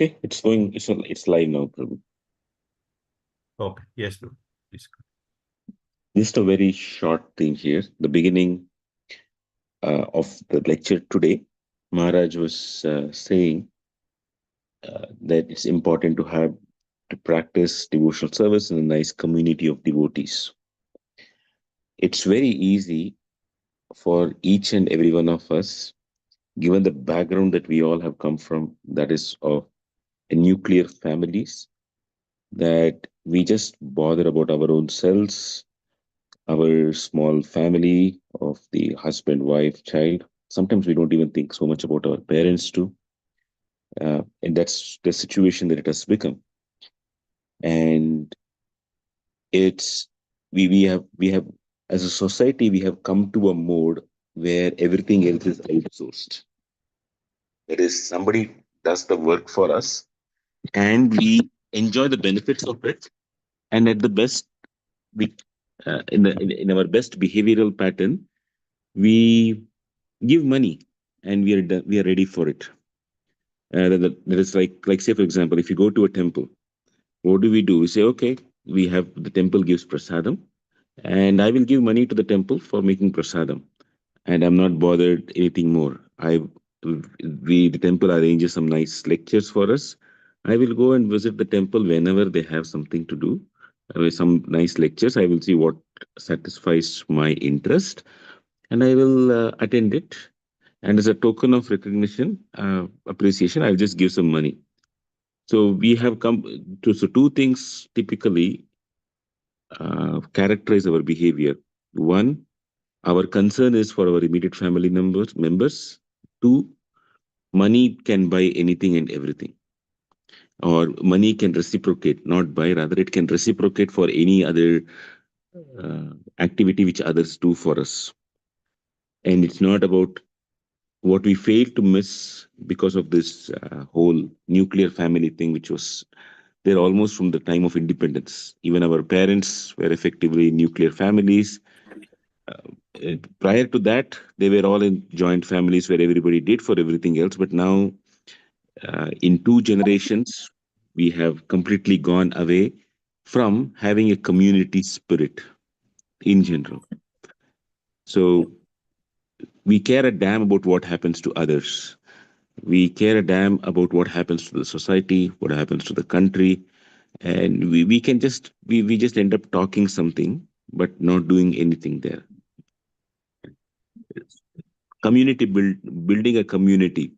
Okay, it's going. It's live now, Prabhu. Okay. Yes, bro. Please. Just a very short thing here. The beginning of the lecture today, Maharaj was saying that it's important to practice devotional service in a nice community of devotees. It's very easy for each and every one of us, given the background that we all have come from, that is of a nuclear families, that we just bother about our own selves, our small family of the husband, wife, child. Sometimes we don't even think so much about our parents too, and that's the situation that it has become. And it's we have as a society we have come to a mode where everything else is outsourced. That is, somebody does the work for us, and we enjoy the benefits of it. And at the best, we in our best behavioral pattern, we give money and we are ready for it. That is like say for example, if you go to a temple, what do? We say, okay, we have the temple gives prasadam, and I will give money to the temple for making prasadam, and I'm not bothered anything more. The temple arranges some nice lectures for us. I will go and visit the temple whenever they have something to do, with some nice lectures. I will see what satisfies my interest, and I will attend it. And as a token of recognition, appreciation, I'll just give some money. So we have come to so two things typically characterize our behavior. One, our concern is for our immediate family members. Two, money can buy anything and everything, or money can reciprocate, not buy, rather it can reciprocate for any other activity which others do for us. And it's not about what we failed to miss because of this whole nuclear family thing, which was there almost from the time of independence. Even our parents were effectively nuclear families. Prior to that, they were all in joint families where everybody did for everything else. But now, in two generations, we have completely gone away from having a community spirit in general. So we care a damn about what happens to others. We care a damn about what happens to the society, what happens to the country, and we can we just end up talking something but not doing anything there. Building a community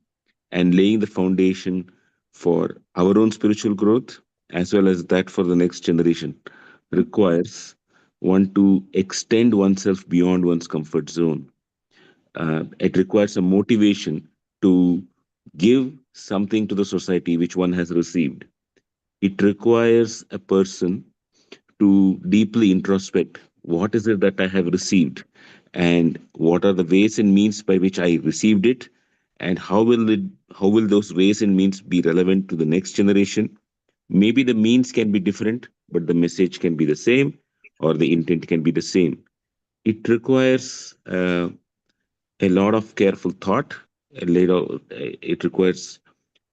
and laying the foundation for our own spiritual growth as well as that for the next generation requires one to extend oneself beyond one's comfort zone. It requires a motivation to give something to the society which one has received. It requires a person to deeply introspect what is it that I have received, and what are the ways and means by which I received it, and how will those ways and means be relevant to the next generation. Maybe the means can be different, but the message can be the same, or the intent can be the same. It requires a lot of careful thought. It requires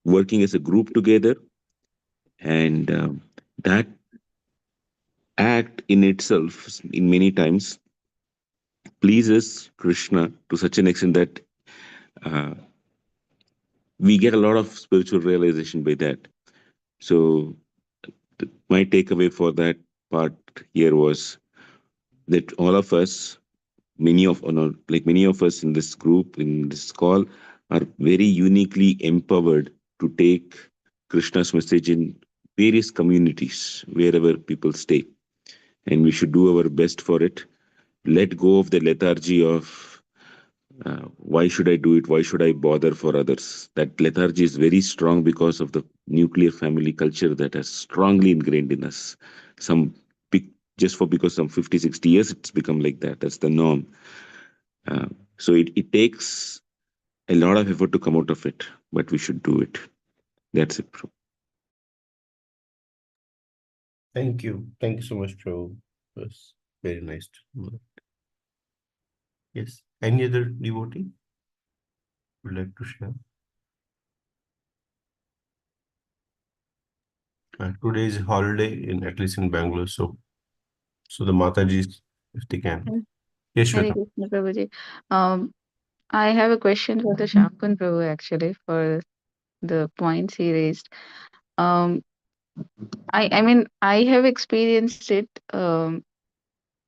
working as a group together, and that act in itself, in many times, pleases Krishna to such an extent that uh, we get a lot of spiritual realization by that. So, my takeaway for that part here was that all of us, many of us in this group, in this call, are very uniquely empowered to take Krishna's message in various communities, wherever people stay. And we should do our best for it. Let go of the lethargy of why should I do it? Why should I bother for others? That lethargy is very strong because of the nuclear family culture that has strongly ingrained in us. Some big, just for because some 50, 60 years, it's become like that. That's the norm. So it takes a lot of effort to come out of it, but we should do it. That's it, bro. Thank you. Thank you so much, bro. It was very nice to know. Yes. Any other devotee would like to share? Today is holiday in at least in Bangalore. So the Matajis, if they can. Hare Yes, Hare Shweta. Krishna Prabhuji. Um, I have a question for the Shamkun Prabhu actually for the points he raised. Um, I mean, I have experienced it.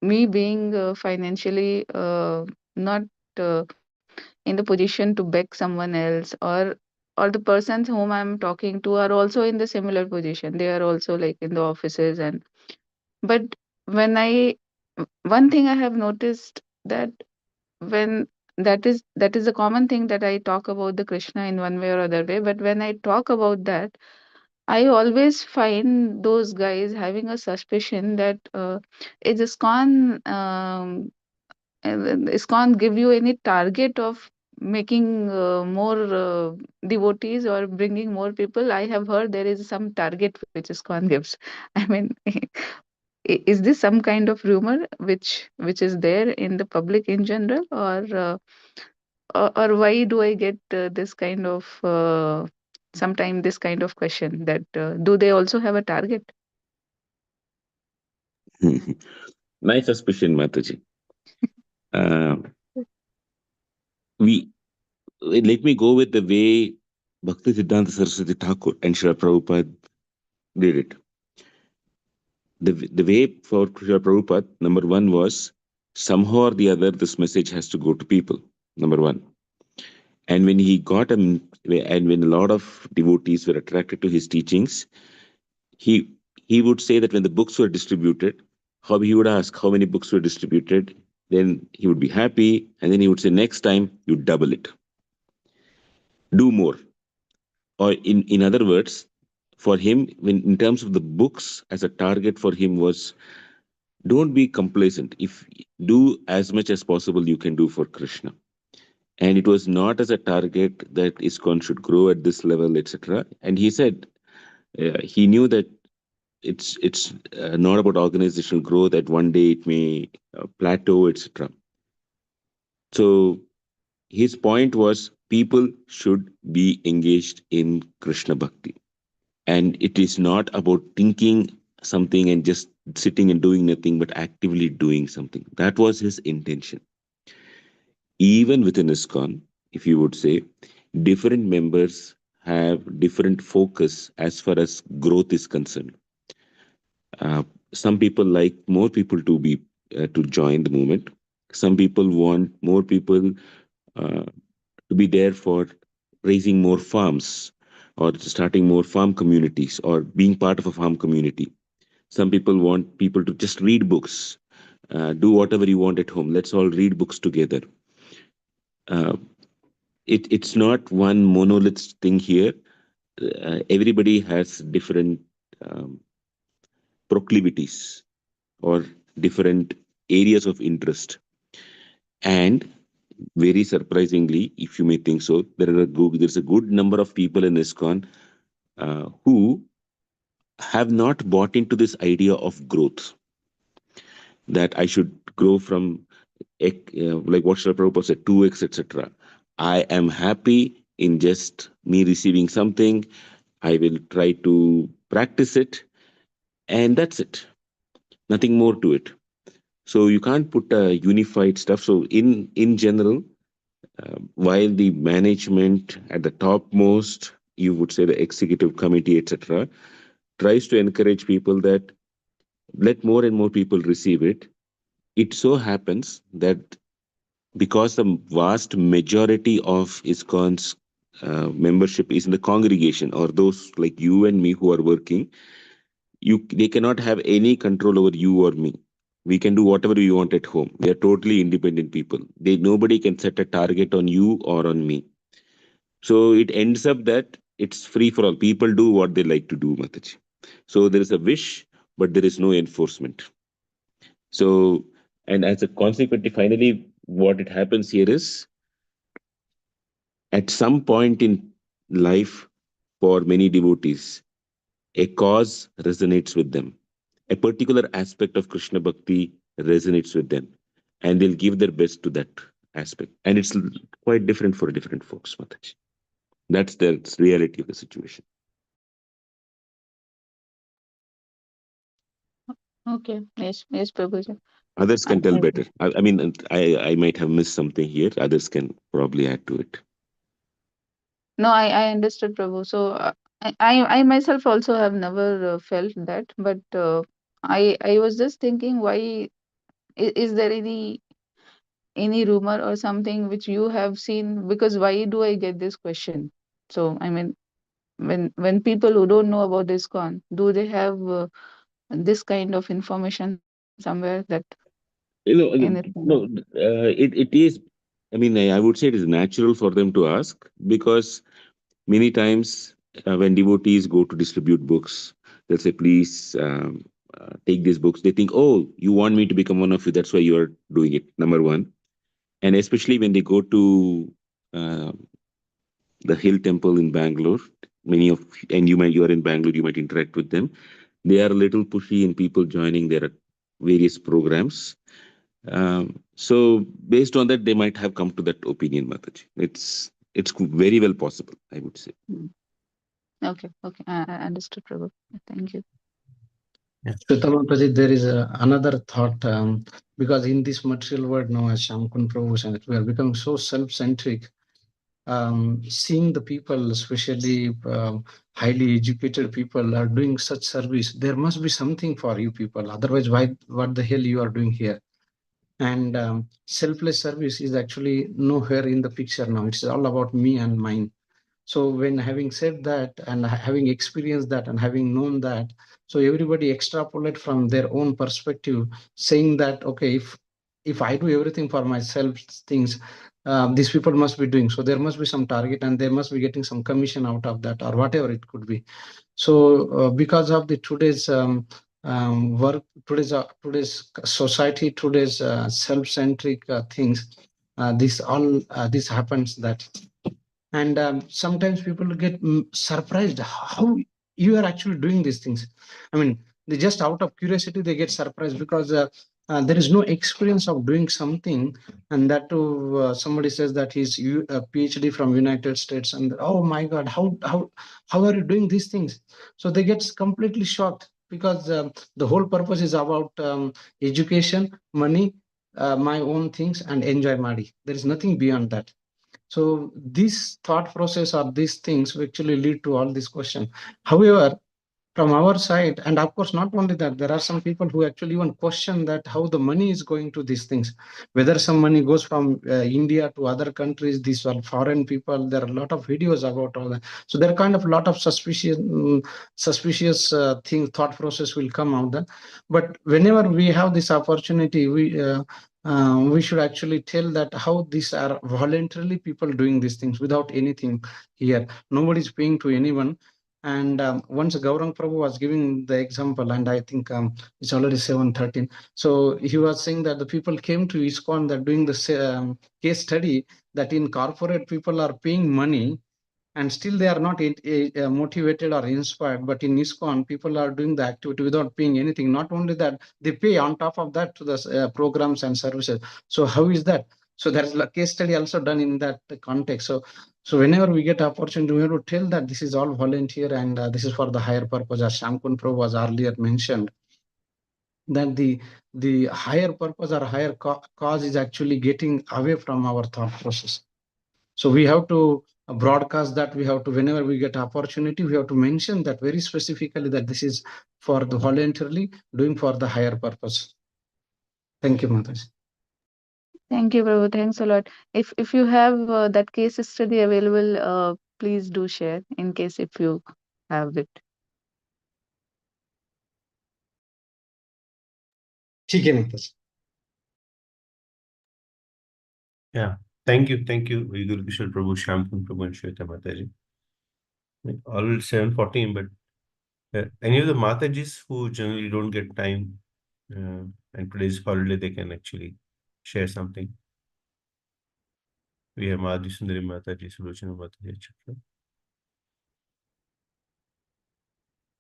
Me being financially not in the position to beg someone else, or the persons whom I'm talking to are also in the similar position. They are also like in the offices, and but when I one thing I have noticed that when that is a common thing that I talk about the Krishna in one way or other way, but when I talk about that, I always find those guys having a suspicion that is ISKCON give you any target of making more devotees or bringing more people. I have heard there is some target which ISKCON gives. I mean, is this some kind of rumor which is there in the public in general, or why do I get this kind of sometime this kind of question that do they also have a target? My suspicion, Mataji. Uh, we Let me go with the way Bhakti Siddhanta Saraswati Thakur and Srila Prabhupada did it. The way for Srila Prabhupada, number one was somehow or the other, this message has to go to people. Number one. And when he got and when a lot of devotees were attracted to his teachings, he he would say that when the books were distributed, how he would ask how many books were distributed, then he would be happy, and then he would say next time you double it, do more. Or in other words, for him, when in terms of the books as a target for him was don't be complacent. If do as much as possible you can do for Krishna. And it was not as a target that ISKCON should grow at this level, etc. And he said he knew that it's not about organizational growth. That one day it may plateau, etc. So his point was people should be engaged in Krishna Bhakti. And it is not about thinking something and just sitting and doing nothing, but actively doing something. That was his intention. Even within ISKCON, if you would say, different members have different focus as far as growth is concerned. Uh, some people like more people to join the movement. Some people want more people uh, to be there for raising more farms or starting more farm communities or being part of a farm community. Some people want people to just read books, do whatever you want at home. Let's all read books together. Uh, it's not one monolith thing here. Everybody has different um, proclivities or different areas of interest. And very surprisingly, if you may think so, there's a good number of people in ISKCON who have not bought into this idea of growth, that I should grow from like what Srila Prabhupada said, 2x, etc. I am happy in just me receiving something. I will try to practice it, and that's it. Nothing more to it. So you can't put a unified stuff. So in general, while the management at the topmost, you would say the executive committee, etc., tries to encourage people that let more and more people receive it. It so happens that because the vast majority of ISKCON's membership is in the congregation or those like you and me who are working, they cannot have any control over you or me. We can do whatever we want at home. We are totally independent people. Nobody can set a target on you or on me. So it ends up that it's free for all. People do what they like to do, Mataji. So there is a wish, but there is no enforcement. So, and as a consequently, finally, what it happens here is at some point in life, for many devotees, a cause resonates with them. A particular aspect of Krishna Bhakti resonates with them, and they'll give their best to that aspect. And it's quite different for different folks, Mataji. That's the reality of the situation. Okay. Yes, Prabhuji. Others I, can tell I better. I mean, I might have missed something here. Others can probably add to it. no, I understood, Prabhu. So I myself also have never felt that, but I was just thinking, why is there any rumor or something which you have seen? Because why do I get this question? So I mean, when people who don't know about ISKCON, do they have this kind of information somewhere that You know, anything? no, it is. I mean, I would say it is natural for them to ask because many times when devotees go to distribute books, they'll say, "Please take these books." They think, "Oh, you want me to become one of you. That's why you are doing it." Number one, and especially when they go to uh, the Hill Temple in Bangalore, many of and you are in Bangalore, you might interact with them. They are a little pushy in people joining their various programs. So based on that, they might have come to that opinion, Mataji. It's very well possible, I would say. Mm. Okay. I understood, Prabhu. Thank you. Shweta, there is another thought because in this material world now, as Shamkun Prabhu said, we are becoming so self-centric. Seeing the people, especially highly educated people, are doing such service, there must be something for you people. Otherwise, why? What the hell you are doing here? And selfless service is actually nowhere in the picture now. It's all about me and mine. So when having said that and having experienced that and having known that, so everybody extrapolate from their own perspective, saying that okay, if I do everything for myself, things these people must be doing. So there must be some target and they must be getting some commission out of that or whatever it could be. So because of the today's work, today's society, today's self-centric things, this happens that. And sometimes people get surprised how you are actually doing these things. I mean, they just out of curiosity they get surprised because there is no experience of doing something, and that too somebody says that he's a PhD from United States, and oh my God, how are you doing these things? So they get completely shocked because the whole purpose is about education, money, my own things, and enjoy Madi. There is nothing beyond that. So this thought process or these things will actually lead to all these questions. However, from our side, and of course, not only that, there are some people who actually even question that how the money is going to these things, whether some money goes from India to other countries, these are foreign people. There are a lot of videos about all that. So there are kind of a lot of suspicious thing, thought process will come out there. But whenever we have this opportunity, we should actually tell that how these are voluntarily people doing these things without anything here. Nobody is paying to anyone. And once Gaurang Prabhu was giving the example, and I think it's already 7:13. So he was saying that the people came to ISKCON that doing the case study that in corporate people are paying money and still they are not motivated or inspired. But in ISKCON, people are doing the activity without paying anything. Not only that, they pay on top of that to the programs and services. So how is that? So there is a case study also done in that context. So whenever we get opportunity, we have to tell that this is all volunteer and this is for the higher purpose, as Shamkun Prabhu was earlier mentioned, that the higher purpose or higher cause is actually getting away from our thought process. So we have to broadcast that. We have to, whenever we get opportunity, we have to mention that very specifically that this is for the voluntarily doing for the higher purpose. Thank you, Mataji. Thank you, Prabhu. Thanks a lot. If you have that case study available, please do share in case if you have it. ठीक है Mataji. Yeah. Thank you. Guru Kishore Prabhu, Shamkun Prabhu, and Shweta Mataji. Already 7:14, but any of the Matajis who generally don't get time and today's holiday, they can actually share something. We have Madhuri Sundari Mataji, Sulochana Mataji, etc.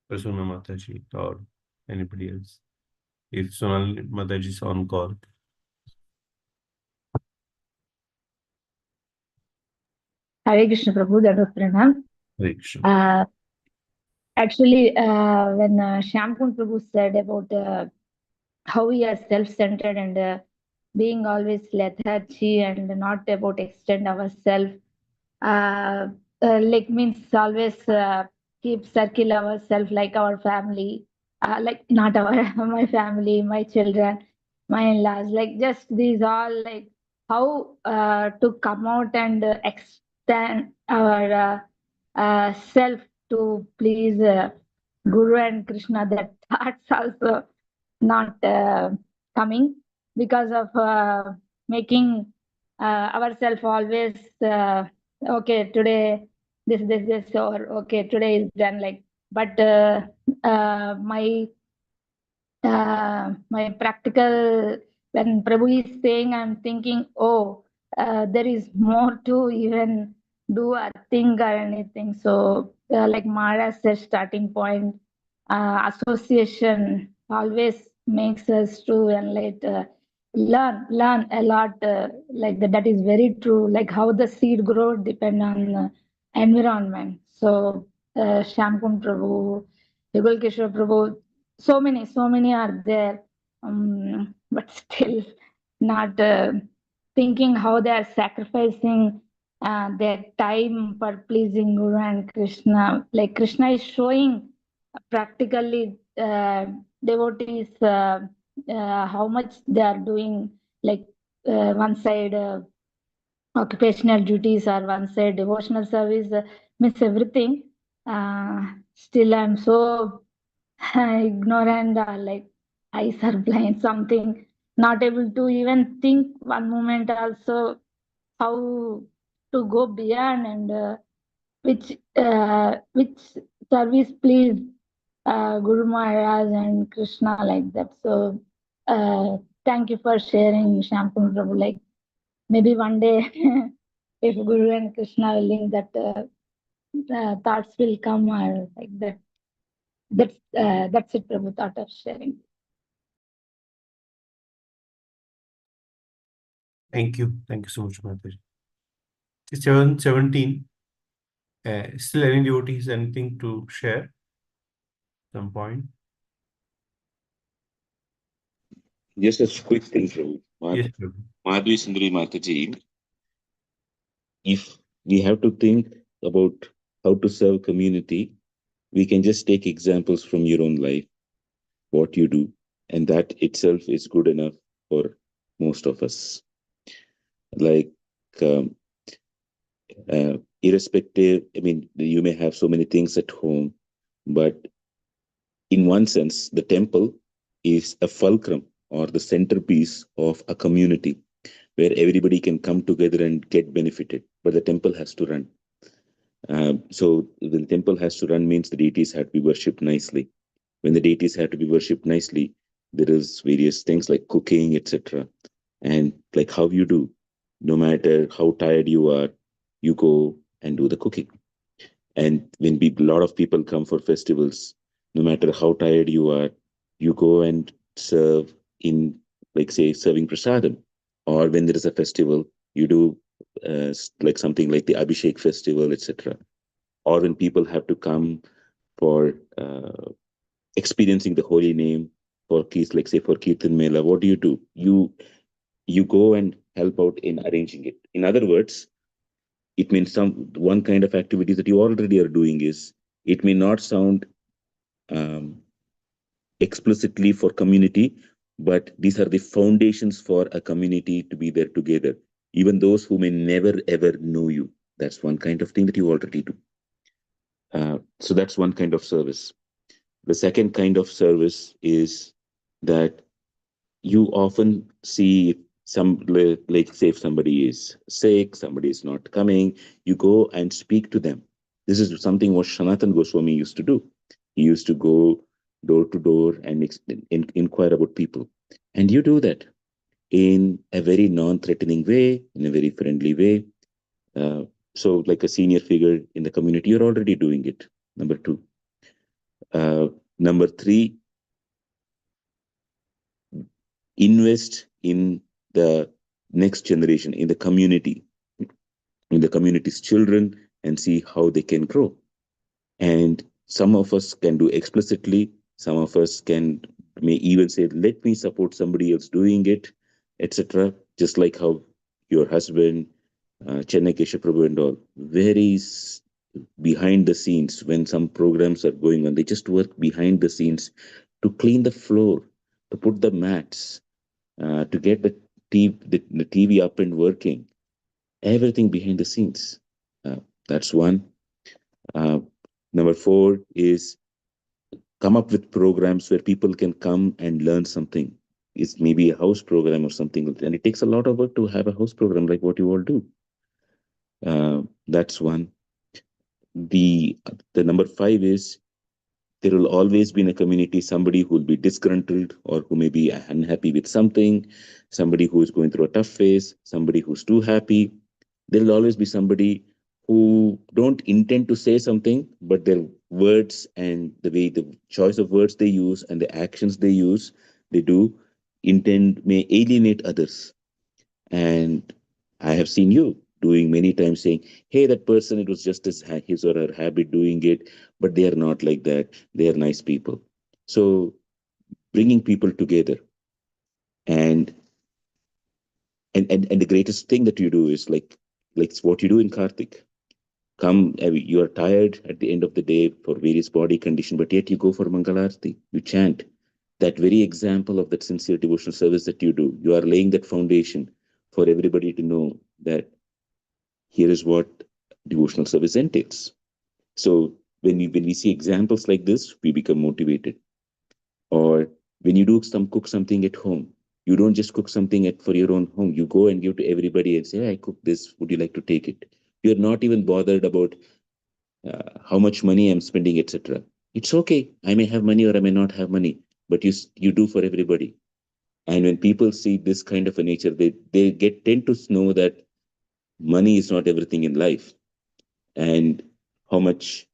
Prasanna Mataji, or anybody else. If Sonal Mataji is on call. Hare Krishna Prabhu, that was Pranam. Hare Krishna. Actually, when Shamkun Prabhu said about how we are self-centered and being always lethargy and not about extend ourselves. uh, like means always keep circle ourselves like our family, like not our my family, my children, my in-laws, like just these all like how to come out and extend our self to please Guru and Krishna. That thoughts also not coming because of making ourselves always okay today this or okay today is done like. But my practical, when Prabhu is saying, I'm thinking, oh, there is more to even do a thing or anything. So, like Mara said, starting point, association always makes us to and like learn a lot. Like that is very true. Like how the seed grows depend on environment. So, Shamkun Prabhu, Yugal Kishore Prabhu, so many are there, but still not thinking how they are sacrificing their time for pleasing Guru and Krishna. Like Krishna is showing practically devotees how much they are doing, like one side occupational duties or one side devotional service, miss everything. Still I'm so ignorant, like eyes are blind, something not able to even think one moment also how to go beyond and which service please Guru Maharaj and Krishna like that. So thank you for sharing, Shampoo Prabhu. Like maybe one day, if Guru and Krishna willing, that thoughts will come or like that. That's it, Prabhu. Thought of sharing. Thank you. Thank you so much, Mataji. 717. Still any devotees, anything to share? Some point? Just a quick thing, Prabhu. Yes, Prabhu. Madhvi Sundari Mataji, if we have to think about how to serve community, we can just take examples from your own life, what you do, and that itself is good enough for most of us. Like, um, irrespective, I mean, you may have so many things at home, but in one sense, the temple is a fulcrum or the centerpiece of a community where everybody can come together and get benefited. But the temple has to run. So the temple has to run means the deities have to be worshipped nicely. When the deities have to be worshipped nicely, there is various things like cooking, etc. And like how you do, no matter how tired you are, you go and do the cooking. And when a lot of people come for festivals, no matter how tired you are, you go and serve in, like, say, serving prasadam. Or when there is a festival, you do like something like the Abhishek festival, etc. Or when people have to come for experiencing the holy name for like say for Kirtan Mela, what do? You go and help out in arranging it. In other words, it means some one kind of activities that you already are doing is, it may not sound um, explicitly for community, but these are the foundations for a community to be there together. Even those who may never ever know you, that's one kind of thing that you already do. So that's one kind of service. The second kind of service is that you often see some, like say if somebody is sick, somebody is not coming, you go and speak to them. This is something what Sanatan Goswami used to do. He used to go door to door and inquire about people. And you do that in a very non-threatening way, in a very friendly way. Uh, so like a senior figure in the community, you're already doing it. Number two. Number three, invest in the next generation, in the community's children, and see how they can grow. And some of us can do explicitly, some of us can may even say, let me support somebody else doing it, etc. Just like how your husband, Chennai Kesha Prabhu and all, very behind the scenes when some programs are going on, they just work behind the scenes to clean the floor, to put the mats, to get the TV up and working, everything behind the scenes. Uh, that's one. Uh, Number four is come up with programs where people can come and learn something. It's maybe a house program or something, and it takes a lot of work to have a house program like what you all do. That's one. The number five is there will always be in a community somebody who will be disgruntled or who may be unhappy with something, somebody who is going through a tough phase, somebody who's too happy. There will always be somebody who don't intend to say something, but their words and the way the choice of words they use and the actions they do intend may alienate others. And I have seen you doing many times saying, hey, that person, it was just his or her habit doing it, but they are not like that. They are nice people. So bringing people together and and the greatest thing that you do is like what you do in Karthik. Come, you are tired at the end of the day for various body condition, but yet you go for Mangalarti, you chant. That very example of that sincere devotional service that you do, you are laying that foundation for everybody to know that here is what devotional service entails. So when we see examples like this, we become motivated. Or when you do cook something at home, you don't just cook something for your own home. You go and give to everybody and say, hey, I cooked this. Would you like to take it? You're not even bothered about how much money I'm spending, etc. It's okay. I may have money or I may not have money, but you do for everybody. And when people see this kind of a nature, they get tend to know that money is not everything in life, and how much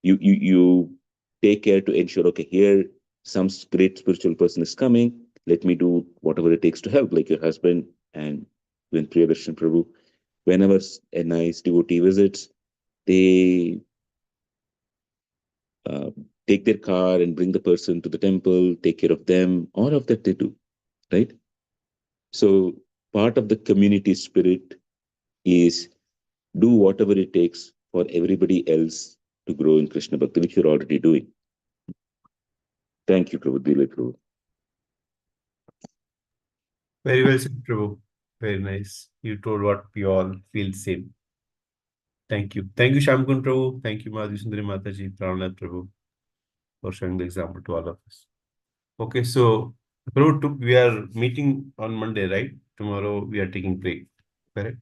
you take care to ensure, okay, here some great spiritual person is coming, let me do whatever it takes to help, like your husband. And when Priyadarshan Prabhu, whenever a nice devotee visits, they uh, take their car and bring the person to the temple, take care of them, all of that they do, right? So part of the community spirit is do whatever it takes for everybody else to grow in Krishna Bhakti, which you're already doing. Thank you, Prabhu. Dile Prabhu. Very well said, Prabhu. Very nice. You told what we all feel same. Thank you. Thank you, Shamkun Prabhu. Thank you, Madhvi Sundari Mataji, Pranath Prabhu, for showing the example to all of us. Okay, so Prabhu, we are meeting on Monday, right? Tomorrow we are taking break, correct?